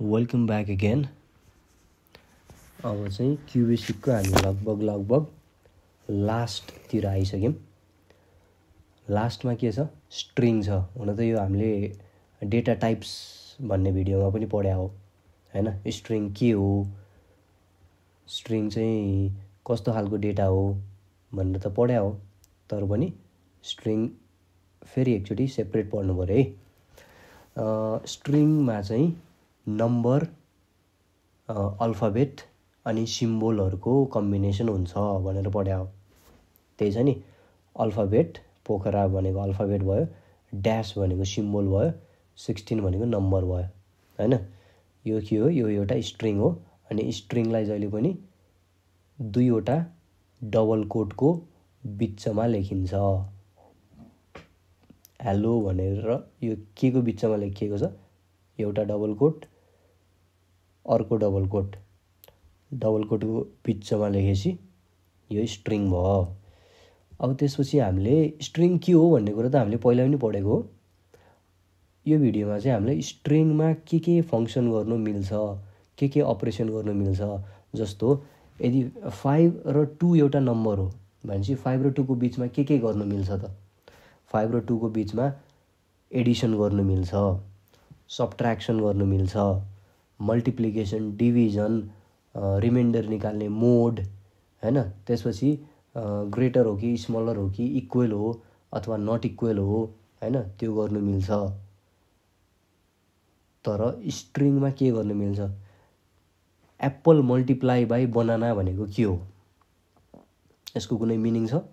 Welcome back again. अब चाहिँ क्युबेसिकको हामी लगभग लास्टतिर आइसक्यौँ। लास्टमा के छ? स्ट्रिङ छ। हुन त यो हामीले डेटा टाइप्स भन्ने भिडियोमा पनि पढ्या हो हैन। स्ट्रिङ के हो, स्ट्रिङ चाहिँ कस्तो खालको डेटा हो भनेर त पढ्या हो, तर पनि स्ट्रिङ फेरि एकचोटि सेपरेट पढ्नु पर्यो है। स्ट्रिङमा चाहिँ नम्बर, अल्फाबेट अनि सिम्बोलहरूको कम्बिनेसन हुन्छ भनेर पढ्या हो। त्यही छ नि, अल्फाबेट पोखरा भनेको अल्फाबेट भयो, ड्यास भनेको सिम्बोल भयो, 16 भनेको नम्बर भयो हैन। यो के हो? यो एउटा स्ट्रिङ हो। अनि स्ट्रिङलाई जहिले पनि दुईवटा डबल कोटको बिचमा लेखिन्छ। हेलो भनेर यो के को बिचमा लेखिएको छ? एउटा डबल कोट, अर्को डबल कोट, डबल कोटको बिचमा लेखेपछि यो स्ट्रिङ भयो। अब त्यसपछि हामीले स्ट्रिङ के हो भन्ने कुरा त हामीले पहिला पनि पढेको हो। यो भिडियोमा चाहिँ हामीले स्ट्रिङमा के फङ्सन गर्नु मिल्छ, के अपरेसन गर्नु मिल्छ। जस्तो यदि 5 र 2 एउटा नम्बर हो भनेपछि 5 र 2 को बिचमा के गर्नु मिल्छ त? 5 र 2 को बिचमा एडिसन गर्नु मिल्छ, सब्ट्र्याक्सन गर्नु मिल्छ, मल्टिप्लिकेसन, डिभिजन, रिमाइन्डर निकाल्ने, मोड हैन। त्यसपछि ग्रेटर हो कि स्मलर हो कि इक्वल हो अथवा नट इक्वल हो हैन, त्यो गर्नु मिल्छ। तर स्ट्रिङमा के गर्नु मिल्छ? एप्पल मल्टिप्लाई बाई बनाना भनेको के हो? यसको कुनै मिनिङ छ?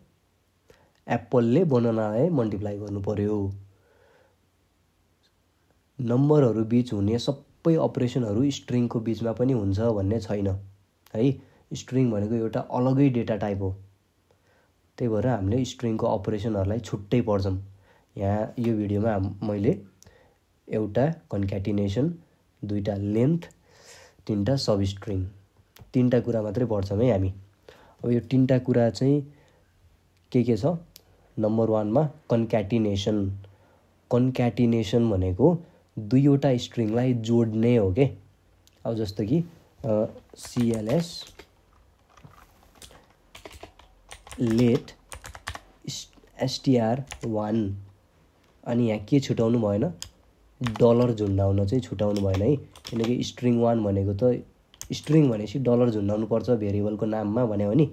एप्पलले बनानालाई मल्टिप्लाई गर्नु पर्यो। नम्बरहरू बीच हुने सबै अपरेसनहरू स्ट्रिङको बीचमा पनि हुन्छ भन्ने छैन है। स्ट्रिङ भनेको एउटा अलगै डेटा टाइप हो। त्यही भएर हामीले स्ट्रिङको अपरेसनहरूलाई छुट्टै पढ्छौँ। यहाँ यो भिडियोमा मैले एउटा कन्क्याटिनेसन, दुईटा लेन्थ, तीनटा सब स्ट्रिङ, तीनटा कुरा मात्रै पढ्छौँ है हामी। अब यो तीनटा कुरा चाहिँ के छ? नम्बर 1 मा कन्क्याटिनेसन। कन्क्याटिनेसन भनेको दुईवटा स्ट्रिङलाई जोड्ने हो के। अब जस्तो कि CLS लेट STR1 अनि यहाँ के छुटाउनु भएन? डलर झुन्डाउन चाहिँ छुटाउनु भएन है। किनकि स्ट्रिङ 1 भनेको त स्ट्रिङ भनेपछि डलर झुन्डाउनु पर्छ भेरिएबलको नाममा भन्यो भने।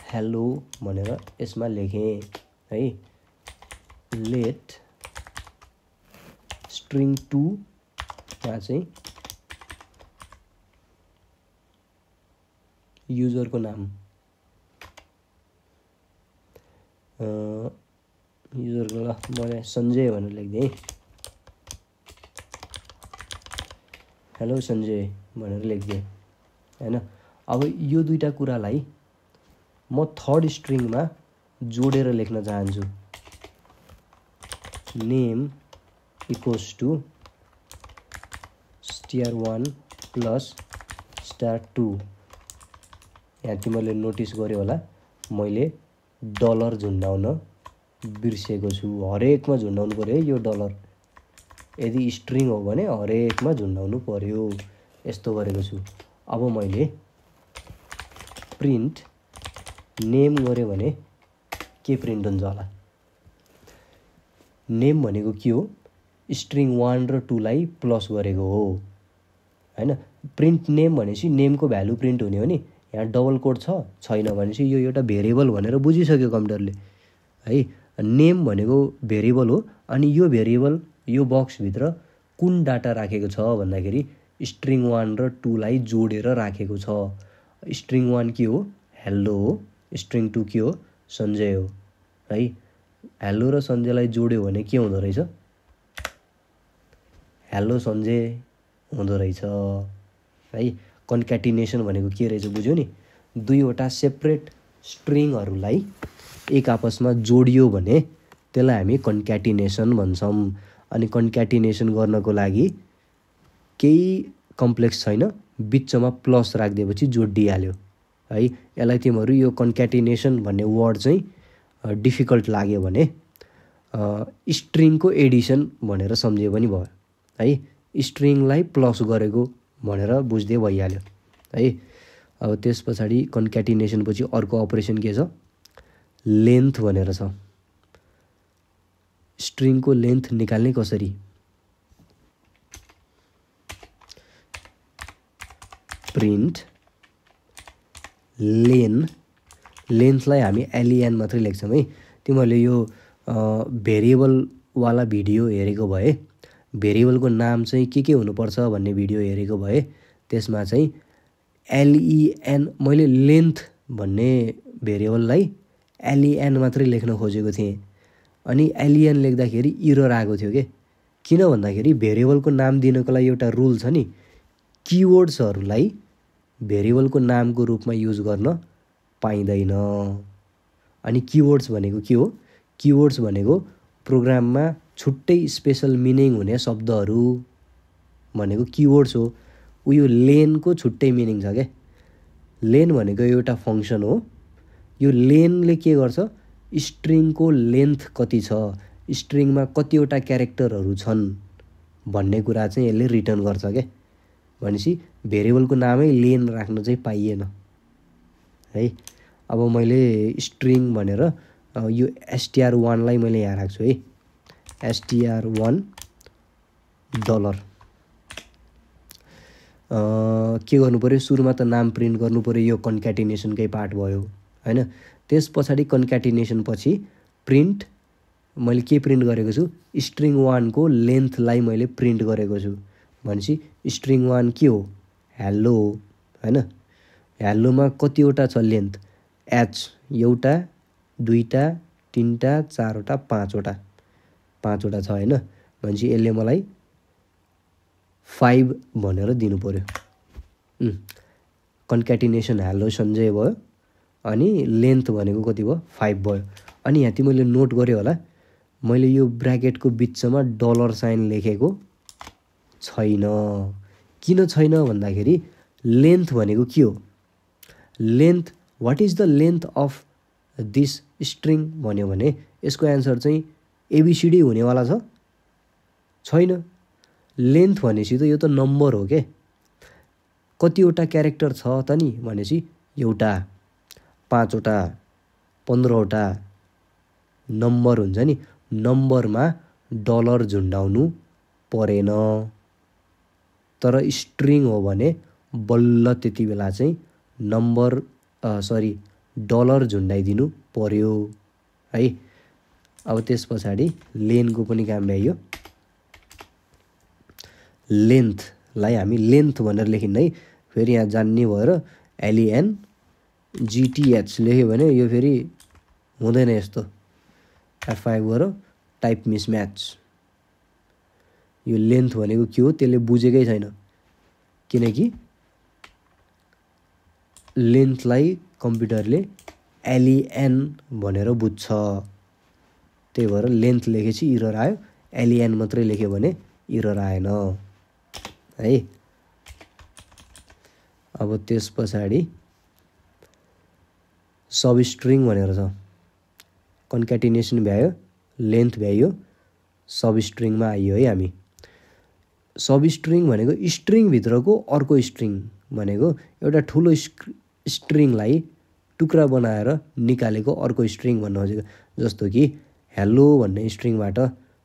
हेलो भनेर यसमा लेखेँ है। लेट स्ट्रिङ 2 मा चाहिँ युजरको नाम, युजरको ल मैले सञ्जय भनेर लेखिदिएँ। हेलो सञ्जय भनेर लेखिदिएँ हैन। अब यो दुईटा कुरालाई म थर्ड स्ट्रिङमा जोडेर लेख्न चाहन्छु। Name equals to STR1 plus STR2। यहाँ तिमीहरूले नोटिस गर्यो होला, मैले डलर झुन्डाउन बिर्सेको छु। हरेकमा झुन्डाउनु पर्यो है यो डलर। यदि स्ट्रिङ हो भने हरेकमा झुन्डाउनु पर्यो। यस्तो गरेको छु। अब मैले प्रिन्ट नेम गऱ्यो भने के प्रिन्ट हुन्छ होला? नेम भनेको के हो? स्ट्रिङ 1 र 2 लाई प्लस गरेको हो हैन। प्रिन्ट नेम भनेपछि नेमको भ्यालु प्रिन्ट हुने हो नि। यहाँ डबल कोड छ छैन भनेपछि यो एउटा भेरिएबल भनेर बुझिसक्यो कम्प्युटरले है। नेम भनेको भेरिएबल हो। अनि यो भेरिएबल यो बक्सभित्र कुन डाटा राखेको छ भन्दाखेरि स्ट्रिङ 1 र 2 लाई जोडेर राखेको छ। स्ट्रिङ 1 के हो? हेलो हो। स्ट्रिङ 2 के हो? सञ्जय हो है। हेलो र सञ्जयलाई जोड्यो भने के हुँदो रहेछ? हेलो सञ्जय हुँदो रहेछ है। कन्क्याटिनेसन भनेको के रहेछ बुझ्यो नि? दुईवटा सेपरेट स्ट्रिङहरूलाई एक आपसमा जोडियो भने त्यसलाई हामी कन्क्याटिनेसन भन्छौँ। अनि कन्क्याटिनेसन गर्नको लागि केही कम्प्लेक्स छैन, बिचमा प्लस राखिदिएपछि जोडिहाल्यो है। यसलाई तिमीहरू यो कन्क्याटिनेसन भन्ने वर्ड चाहिँ डिफिकल्ट लाग्यो भने स्ट्रिङको एडिसन भनेर सम्झे पनि भयो है। स्ट्रिङलाई प्लस गरेको भनेर बुझ्दै भइहाल्यो है। अब त्यस पछाडि कन्क्याटिनेसन पछि अर्को अपरेसन के छ, लेन्थ भनेर छ। स्ट्रिङको लेन्थ निकाल्ने कसरी, प्रिन्ट लेन्थलाई हामी LEN मात्रै लेख्छौँ है। तिमीहरूले यो भेरिएबलवाला भिडियो हेरेको भए, भेरिएबलको नाम चाहिँ के हुनुपर्छ भन्ने भिडियो हेरेको भए त्यसमा चाहिँ LEN, मैले लेन्थ भन्ने भेरिएबललाई LEN मात्रै लेख्न खोजेको थिएँ। अनि LEN लेख्दाखेरि इरर आएको थियो के, किन भन्दाखेरि भेरिएबलको नाम दिनको लागि एउटा रुल छ नि, किवर्ड्सहरूलाई भेरिएबलको नामको रूपमा युज गर्न पाइँदैन। अनि किवर्ड्स भनेको के हो, किवर्ड्स भनेको प्रोग्राममा छुट्टै स्पेसल मिनिङ हुने शब्दहरू भनेको किवर्ड्स हो। उयो लेनको छुट्टै मिनिङ छ क्या। लेन भनेको एउटा फङ्सन हो। यो लेनले के गर्छ, स्ट्रिङको लेन्थ कति छ, स्ट्रिङमा कतिवटा क्यारेक्टरहरू छन् भन्ने कुरा चाहिँ यसले रिटर्न गर्छ क्या। भनेपछि भेरिएबलको नामै लेन राख्न चाहिँ पाइएन है। अब मैले स्ट्रिङ भनेर यो str1 लाई मैले यहाँ राख्छु है, str1 $। के गर्नु पऱ्यो, सुरुमा त नाम प्रिन्ट गर्नु पऱ्यो, यो कन्क्याटिनेसनकै पार्ट भयो हैन। त्यस पछाडि कन्क्याटिनेसन पछि प्रिन्ट, मैले के प्रिन्ट गरेको छु, string1 को लेन्थलाई मैले प्रिन्ट गरेको छु। भनेपछि string1 के हो, हेलो हो हैन। हेलोमा कतिवटा छ लेन्थ, h, एउटा, दुईटा, तीनटा, चारवटा, पाँचवटा छ हैन। भनेपछि यसले मलाई 5 भनेर दिनु पर्यो। कन्क्याटिनेसन हेलो सन्जय भयो अनि लेन्थ भनेको कति भयो, 5 भयो। अनि यहाँ तिमीले नोट गर्यो होला, मैले यो ब्र्याकेटको बिचमा $साइन लेखेको छैन। किन छैन भन्दाखेरि लेन्थ भनेको के हो, length, what is the length of this string भन्यो भने यसको एन्सर चाहिँ ABCD हुनेवाला छैन। लेन्थ भनेपछि त यो त नम्बर हो के, कतिवटा क्यारेक्टर छ त नि भनेपछि एउटा, 5वटा, 15वटा नम्बर हुन्छ नि। नम्बरमा डलर झुन्डाउनु परेन। तर स्ट्रिङ हो भने बल्ल त्यति बेला चाहिँ डलर झुन्डाइदिनु पर्यो है। अब त्यस पछाडि लेनको पनि काम भ्याइयो। लेन्थलाई हामी लेन्थ भनेर लेखिन्न है, फेरि यहाँ जान्ने भएर LENGTH लेख्यो भने यो फेरि हुँदैन यस्तो, F5 गर टाइप मिसम्याच। यो लेन्थ भनेको के हो त्यसले बुझेकै छैन, किनकि लेन्थलाई कम्प्युटरले LEN भनेर बुझ्छ। त्यही भएर लेन्थ लेखेपछि इरर आयो, LEN मात्रै लेख्यो भने इरर आएन है। अब त्यस पछाडि सब स्ट्रिङ भनेर छ। कन्क्याटिनेसन भ्यायो, लेन्थ भ्याइयो, सब स्ट्रिङमा आइयो है हामी। सब स्ट्रिङ भनेको स्ट्रिङभित्रको अर्को स्ट्रिङ भनेको एउटा ठुलो स्ट्रिङलाई टुक्रा बनाएर निकालेको अर्को स्ट्रिङ भन्न खोजेको। जस्तो कि हेलो भन्ने स्ट्रिङबाट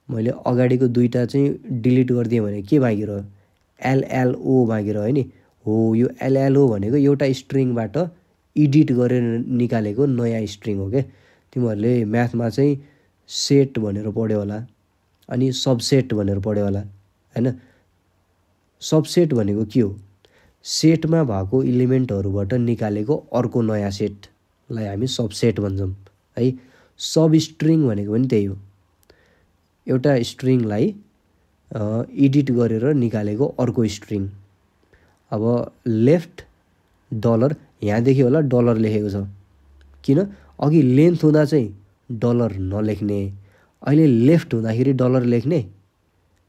मैले अगाडिको दुईटा चाहिँ डिलिट गरिदिएँ भने के बाँकी रह्यो, LLO बाँकी रह्यो नि। हो, यो LLO भनेको एउटा स्ट्रिङबाट एडिट गरेर निकालेको नयाँ स्ट्रिङ हो क्या। तिमीहरूले म्याथमा चाहिँ सेट भनेर पढ्यो होला अनि सबसेट भनेर पढ्यो होला हैन। सबसेट भनेको के हो, सेटमा भएको इलिमेन्टहरूबाट निकालेको अर्को नयाँ सेटलाई हामी सबसेट भन्छौँ है। सब स्ट्रिङ भनेको पनि त्यही हो, एउटा स्ट्रिङलाई एडिट गरेर निकालेको अर्को स्ट्रिङ। अब लेफ्ट $, यहाँ देखियो होला डलर लेखेको छ, किन, अघि लेन्थ हुँदा चाहिँ डलर नलेख्ने, अहिले लेफ्ट हुँदाखेरि डलर लेख्ने।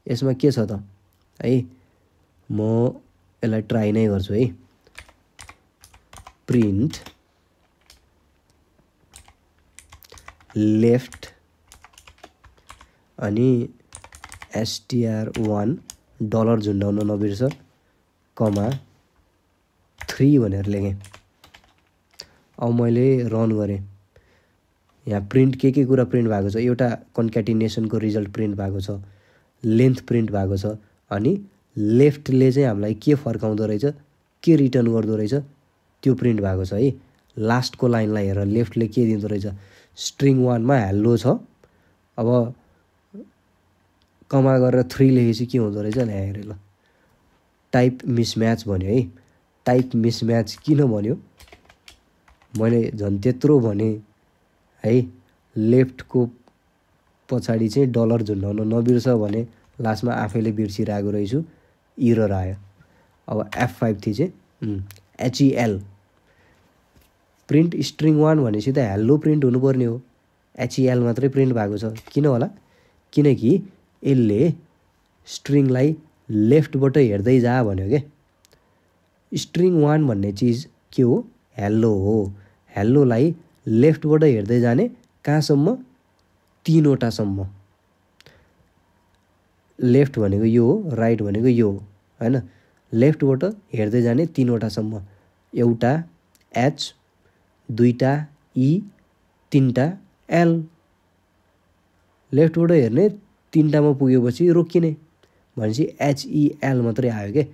यसमा के छ त है, म यसलाई ट्राई नै गर्छु है। प्रिन्ट लेफ्ट अनि str1 डलर झुन्डाउन नबिर्स कमा 3 भनेर लेखेँ। अब मैले रन गरेँ। यहाँ प्रिन्ट के कुरा प्रिन्ट भएको छ, एउटा कन्क्याटिनेसनको रिजल्ट प्रिन्ट भएको छ, लेन्थ प्रिन्ट भएको छ, अनि लेफ्टले चाहिँ हामीलाई के फर्काउँदो रहेछ, के रिटर्न गर्दो रहेछ त्यो प्रिन्ट भएको छ है। लास्टको लाइनलाई हेर, लेफ्टले के दिँदो रहेछ, स्ट्रिङ 1मा हेल्लो छ। अब कमा गरेर 3 लेखेपछि के हुँदो रहेछ यहाँ हेरेँ ल, टाइप मिसम्याच भन्यो है। टाइप मिसम्याच किन भन्यो, मैले झन् त्यत्रो भने है, लेफ्टको पछाडि चाहिँ डलर झुन्डाउन नबिर्स भने लास्टमा आफैले बिर्सिरहेको रहेछु, इरर आयो। अब F5 थिए चाहिँ HEL प्रिन्ट स्ट्रिङ 1 भनेपछि त हेल्लो प्रिन्ट हुनुपर्ने हो, HEL मात्रै प्रिन्ट भएको छ। किन होला, किनकि यसले स्ट्रिङलाई लेफ्टबाट हेर्दै जा भन्यो क्या। स्ट्रिङ 1 भन्ने चिज के हो, हेल्लो हो। हेल्लोलाई लेफ्टबाट हेर्दै जाने कहाँसम्म, 3 वटासम्म। लेफ्ट भनेको यो हो, राइट भनेको यो हो हैन। लेफ्टबाट हेर्दै जाने 3 वटासम्म, एउटा H, 2टा E, 3टा L। लेफ्टबाट हेर्ने 3टामा पुगेपछि रोकिने भनेपछि HEL मात्रै आयो क्या।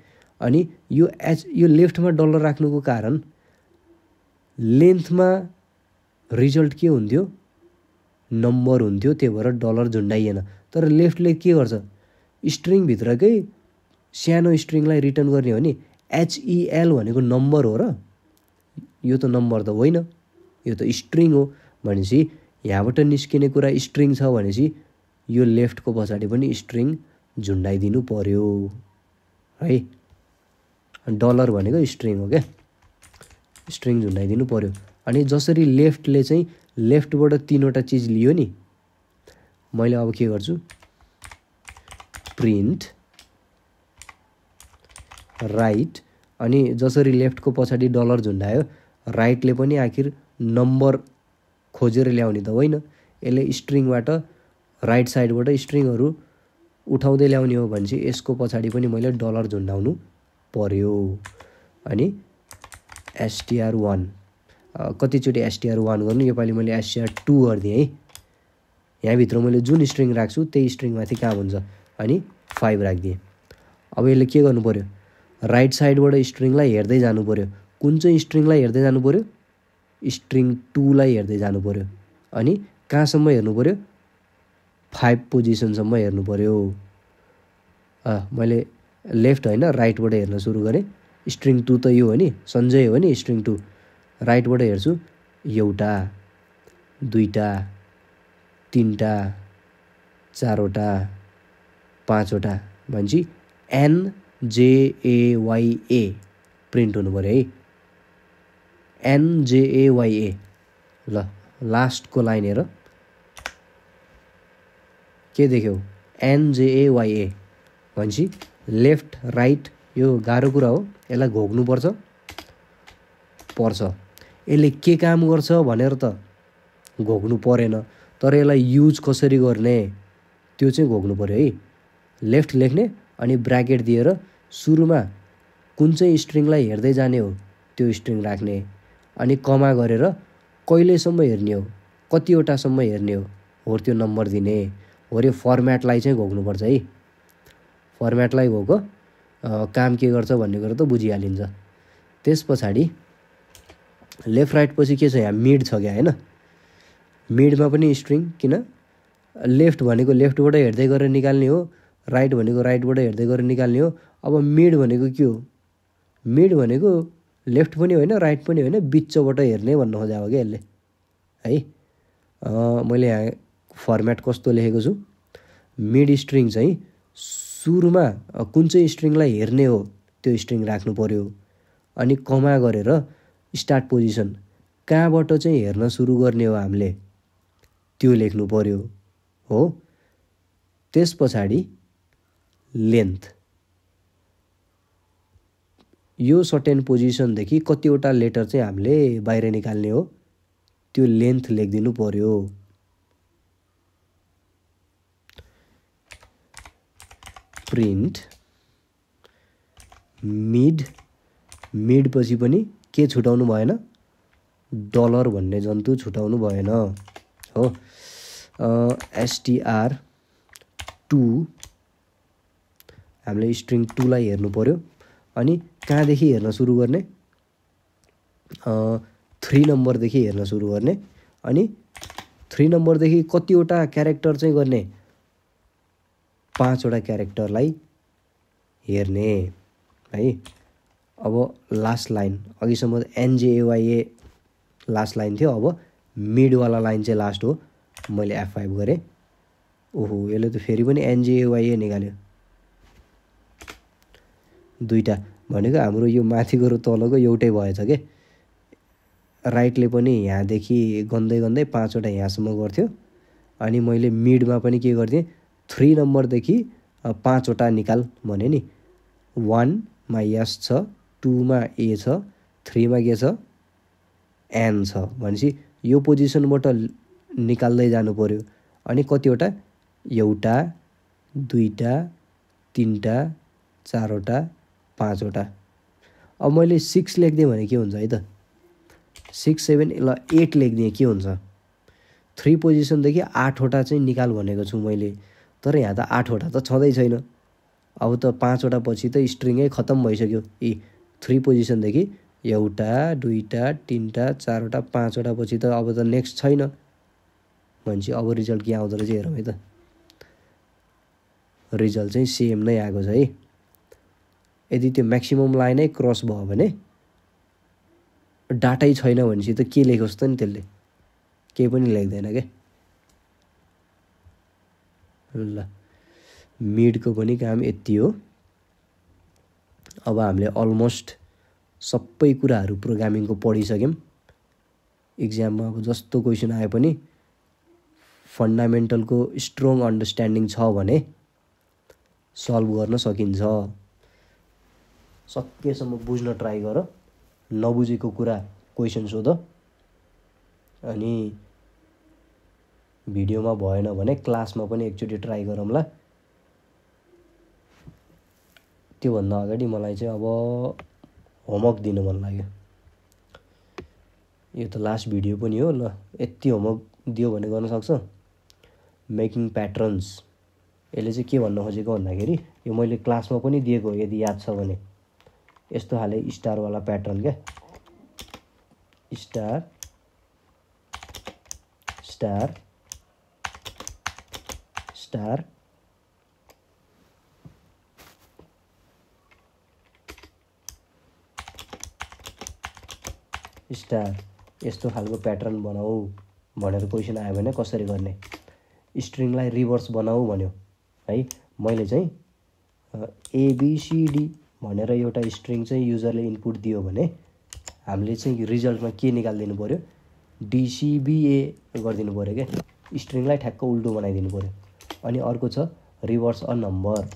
अनि यो लेफ्टमा डलर राख्नुको कारण लेन्थमा रिजल्ट के हुन्थ्यो, नम्बर हुन्थ्यो, त्यही भएर डलर झुन्डाइएन। तर लेफ्टले के गर्छ, स्ट्रिङभित्रकै सानो स्ट्रिङलाई रिटर्न गर्ने हो नि। HEL भनेको नम्बर हो र, यो त नम्बर त होइन, यो त स्ट्रिङ हो। भनेपछि यहाँबाट निस्किने कुरा स्ट्रिङ छ भनेपछि यो लेफ्टको पछाडि पनि स्ट्रिङ झुन्डाइदिनु पर्यो है। डलर भनेको स्ट्रिङ हो क्या, स्ट्रिङ झुन्डाइदिनु पर्यो। अनि जसरी लेफ्टले चाहिँ लेफ्टबाट 3 वटा चिज लियो नि, मैले अब के गर्छु, प्रिन्ट राइट। अनि जसरी लेफ्टको पछाडि डलर झुन्डायो, राइटले पनि आखिर नम्बर खोजेर ल्याउने त होइन, यसले स्ट्रिङबाट राइट साइडबाट स्ट्रिङहरू उठाउँदै ल्याउने हो भनेपछि यसको पछाडि पनि मैले डलर झुन्डाउनु पर्यो। अनि str1 कतिचोटि str1 गर्नु, योपालि मैले str2 गरिदिएँ है। यहाँभित्र मैले जुन स्ट्रिङ राख्छु त्यही स्ट्रिङमाथि काम हुन्छ, अनि 5 राखिदिएँ। अब यसले के गर्नु पर्यो, राइट साइडबाट स्ट्रिङलाई हेर्दै जानु पर्यो। कुन चाहिँ स्ट्रिङलाई हेर्दै जानु पर्यो, स्ट्रिङ 2 लाई हेर्दै जानु पर्यो। अनि कहाँसम्म हेर्नु पर्यो, 5 पोजिसनसम्म हेर्नु पर्यो। मैले लेफ्ट होइन राइटबाट हेर्न सुरु गरेँ। स्ट्रिङ 2 त यो हो नि, सञ्जय हो नि स्ट्रिङ 2। राइटबाट हेर्छु, एउटा, 2टा, 3टा, 4वटा, 5वटा भनेपछि NJAYA प्रिन्ट हुनु पर्यो है। NJAYA ल, लास्टको लाइन हेर के देख्यौ, NJAYA भनेपछि लेफ्ट राइट, यो गाह्रो कुरा हो, यसलाई घोक्नुपर्छ पर्छ। यसले के काम गर्छ भनेर त घोक्नु परेन, तर यसलाई युज कसरी गर्ने त्यो चाहिँ घोक्नु पर्यो है। लेफ्ट लेख्ने अनि ब्राकेट दिएर सुरुमा कुन चाहिँ स्ट्रिङलाई हेर्दै जाने हो त्यो स्ट्रिङ राख्ने, अनि कमा गरेर कहिलेसम्म हेर्ने हो, कतिवटासम्म हेर्ने हो त्यो नम्बर दिने हो। यो फर्मेटलाई चाहिँ घोक्नुपर्छ है। फर्मेटलाई घोक, काम के गर्छ भन्ने कुरा त बुझिहालिन्छ। त्यस पछाडि लेफ्ट राइट पछि के छ, यहाँ मिड छ क्या होइन। मिडमा पनि स्ट्रिङ, किन लेफ्ट भनेको लेफ्टबाट हेर्दै गरेर निकाल्ने हो, राइट भनेको राइटबाट हेर्दै गरेर निकाल्ने हो। अब मिड भनेको के हो, मिड भनेको लेफ्ट पनि होइन राइट पनि होइन, बिचबाट हेर्ने भन्न खोजेको क्या यसले है। मैले यहाँ फर्मेट कस्तो लेखेको छु, मिड स्ट्रिङ चाहिँ सुरुमा कुन चाहिँ स्ट्रिङलाई हेर्ने हो त्यो स्ट्रिङ राख्नु पर्यो, अनि कमा गरेर स्टार्ट पोजिसन कहाँबाट चाहिँ हेर्न सुरु गर्ने हो हामीले त्यो लेख्नु पर्यो हो। त्यस पछाडि लेन्थ, यो सर्टेन पोजिसनदेखि कतिवटा लेटर चाहिँ हामीले बाहिर निकाल्ने हो त्यो लेन्थ लेखिदिनु पर्यो। प्रिन्ट मिड पछि पनि के छुटाउनु भएन, डलर भन्ने जन्तु छुटाउनु भएन हो। str2 हामीले स्ट्रिङ 2 लाई हेर्नु पर्यो। अनि कहाँदेखि हेर्न सुरु गर्ने, 3 नम्बरदेखि हेर्न सुरु गर्ने। अनि 3 नम्बरदेखि कतिवटा क्यारेक्टर चाहिँ गर्ने, 5 वटा क्यारेक्टरलाई हेर्ने है। अब लास्ट लाइन, अघिसम्म NJAYA लास्ट लाइन थियो, अब मिडवाला लाइन चाहिँ लास्ट हो। मैले F5 गरेँ। ओहो, यसले त फेरि पनि NJAYA निकाल्यो दुईटा। भनेको हाम्रो यो माथिको र तलको एउटै भएछ के। राइटले पनि यहाँदेखि गन्दै 5 वटा यहाँसम्म गर्थ्यो। अनि मैले मिडमा पनि के गर्थेँ, 3 नम्बरदेखि 5 वटा निकाल भने नि। 1 मा S छ, 2 मा A छ, 3 मा के छ, N छ भनेपछि यो पोजिसनबाट निकाल्दै जानु पर्यो। अनि कतिवटा, एउटा, दुईटा, तीनटा, 4 वटा, 5 वटा। अब मैले 6 लेख्दिएँ भने के हुन्छ है त, 6 7 ल 8 लेख्दिएँ के हुन्छ। 3 पोजिसनदेखि 8 वटा चाहिँ निकाल भनेको छु मैले, तर यहाँ त 8 वटा त छँदै छैन। अब त 5 वटा पछि त स्ट्रिङै खत्तम भइसक्यो। 3 पोजिसनदेखि एउटा, दुईटा, तीनटा, 4 वटा, 5 वटा पछि त अब त नेक्स्ट छैन भनेपछि अब रिजल्ट के आउँदो रहेछ हेरौँ है त। रिजल्ट चाहिँ सेम नै आएको छ है। यदि त्यो म्याक्सिमम लाइनै क्रस भयो भने, डाटै छैन भनेपछि त के लेखोस् त नि त्यसले, केही पनि लेख्दैन के। ल, मिडको पनि काम यति हो। अब हामीले अलमोस्ट सबै कुराहरू प्रोग्रामिङको पढिसक्यौँ। इक्जाममा अब जस्तो क्वेसन आए पनि फन्डामेन्टलको स्ट्रङ अन्डरस्ट्यान्डिङ छ भने सल्भ गर्न सकिन्छ। सकेसम्म बुझ्न ट्राई गर, नबुझेको कुरा क्वेसन सोध। अनि भिडियोमा भएन भने क्लासमा पनि एकचोटि ट्राई गरौँला। त्योभन्दा अगाडि मलाई चाहिँ अब होमवर्क दिनु मन लाग्यो। यो त लास्ट भिडियो पनि हो। ल, यति होमवर्क दियो भने गर्न सक्छ। मेकिङ प्याटर्न्स, यसले चाहिँ के भन्न खोजेको भन्दाखेरि, यो मैले क्लासमा पनि दिएको यदि याद छ भने, यस्तो खाले स्टारवाला प्याटर्न क्या, स्टार स्टार स्टार स्टार, यस्तो खालको प्याटर्न बनाऊ भनेर क्वेसन आयो भने कसरी गर्ने। स्ट्रिङलाई रिभर्स बनाऊ भन्यो है। मैले चाहिँ ABCD भनेर एउटा स्ट्रिङ चाहिँ युजरले इनपुट दियो भने हामीले चाहिँ रिजल्टमा के निकालिदिनु पर्यो, DCBA गरिदिनु पर्यो क्या। स्ट्रिङलाई ठ्याक्क उल्टो बनाइदिनु पर्यो। अनि अर्को छ रिभर्स अ नम्बर,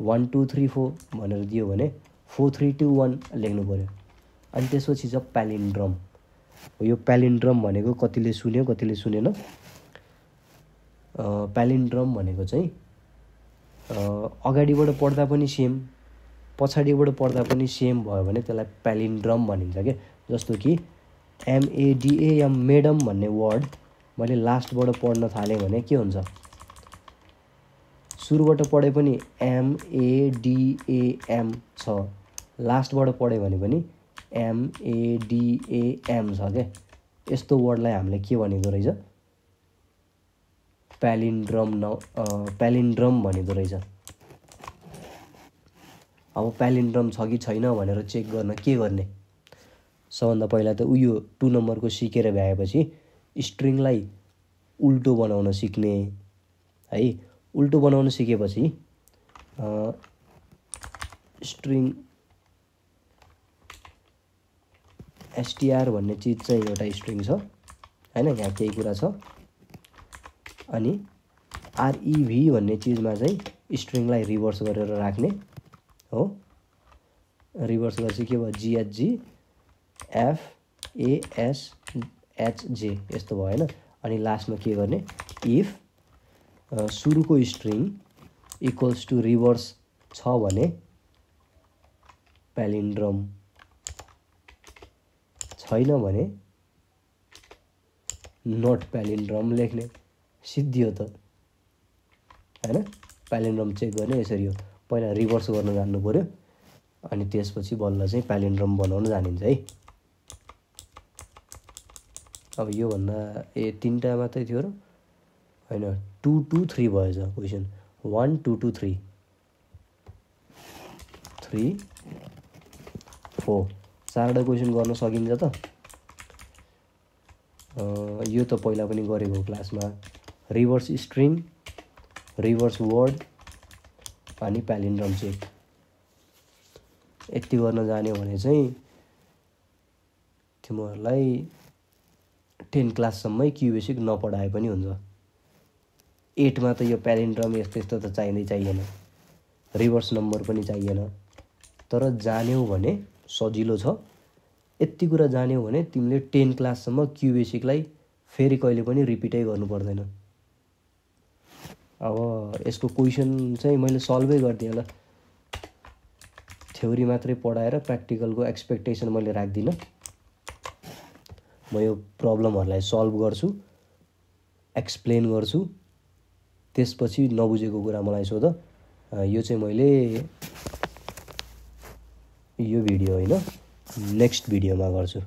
1 2 3 4 भनेर दियो भने 4 3 2 1 लेख्नु पर्यो। अनि त्यसपछि छ प्यालिन्ड्रम। यो प्यालिन्ड्रम भनेको कतिले सुन्यो कतिले सुनेन। प्यालिन्ड्रम भनेको चाहिँ अगाडिबाट पढ्दा पनि सेम, पछाडिबाट पढ्दा पनि सेम भयो भने त्यसलाई प्यालिन्ड्रम भनिन्छ क्या। जस्तो कि MADAM मेडम भन्ने वर्ड मैले लास्टबाट पढ्न थालेँ भने के हुन्छ, सुरुबाट पढे पनि MADAM छ, लास्टबाट पढ्यो भने पनि MADAM छ क्या। यस्तो वर्डलाई हामीले के भनिदो रहेछ, प्यालिन्ड्रम भनिदो रहेछ। अब प्यालिन्ड्रम छ कि छैन भनेर चेक गर्न के गर्ने, सबभन्दा पहिला त उयो 2 नम्बरको सिकेर भ्याएपछि स्ट्रिङलाई उल्टो बनाउन सिक्ने है। उल्टो बनाउन सिकेपछि स्ट्रिङ STR भन्ने चिज चाहिँ एउटा स्ट्रिङ छ हैन, यहाँ केही कुरा छ। अनि REV भन्ने चिजमा चाहिँ स्ट्रिङलाई रिभर्स गरेर राख्ने हो। रिभर्स गरेपछि के भयो, GHG FASHJ यस्तो भयो हैन। अनि लास्टमा के गर्ने, इफ सुरुको स्ट्रिङ इक्वल्स टु रिभर्स छ भने प्यालिन्ड्रम छैन भने नट प्यालिन्ड्रम लेख्ने। सिद्धि हो त हैन। प्यालिन्ड्रम चेक गर्ने यसरी हो, पहिला रिभर्स गर्न जान्नु पर्यो अनि त्यसपछि बल्ल चाहिँ प्यालिन्ड्रम बनाउन जानिन्छ है। अब यो भन्दा 3टा मात्रै थियो र हैन, 2 2 3 भएछ क्वेसन। 1 2 2 3 3 4 4वटा क्वेसन गर्न सकिन्छ त। यो त पहिला पनि गरेको क्लासमा। रिभर्स स्ट्रिङ, रिभर्स वर्ड अनि प्यालिन्ड्रम चेक यति गर्न जान्यो भने चाहिँ तिमीहरूलाई 10 क्लाससम्मै क्युबेसिक नपढाए पनि हुन्छ। 8 मा त यो प्यालिन्ड्रम यस्तो यस्तो त चाहिँदैन, रिभर्स नम्बर पनि चाहिएन। तर जान्यौ भने सजिलो छ। यति कुरा जान्यौ भने तिमीले 10 क्लाससम्म क्युबेसिकलाई फेरि कहिले पनि रिपिटै गर्नु पर्दैन। अब यसको क्वेसन चाहिँ मैले सल्भै गरिदिएँ ल। थ्योरी मात्रै पढाएर प्र्याक्टिकलको एक्सपेक्टेसन मैले राख्दिनँ। म यो प्रब्लमहरूलाई सल्भ गर्छु, एक्सप्लेन गर्छु, त्यसपछि नबुझेको कुरा मलाई सोध। यो चाहिँ मैले यो भिडियो होइन नेक्स्ट भिडियोमा गर्छु।